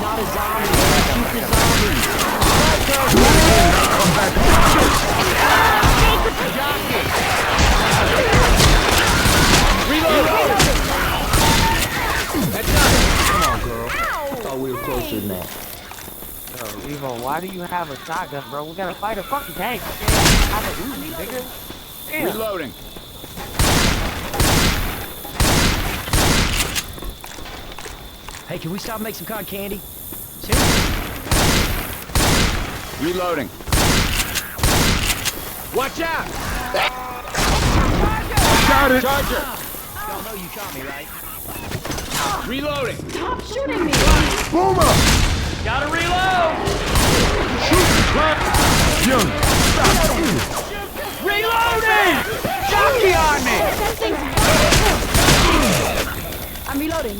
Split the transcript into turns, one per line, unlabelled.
not a zombie. Shoot the zombies.
Come back.
Reload!
That's not it. Come on, girl. I thought we were closer than that.
Yo, Evo, why do you have a shotgun, bro? We gotta fight a fucking tank. Have a Uzi, nigga. Damn.
Reloading.
Hey, can we stop and make some cotton candy?
Reloading. Watch out! Got it! Charger!
Y'all know you shot me, right?
Reloading!
Stop shooting me!
Boomer!
Gotta reload!
Young, stop!
Reloading! Jockey on me!
That thing's... I'm reloading.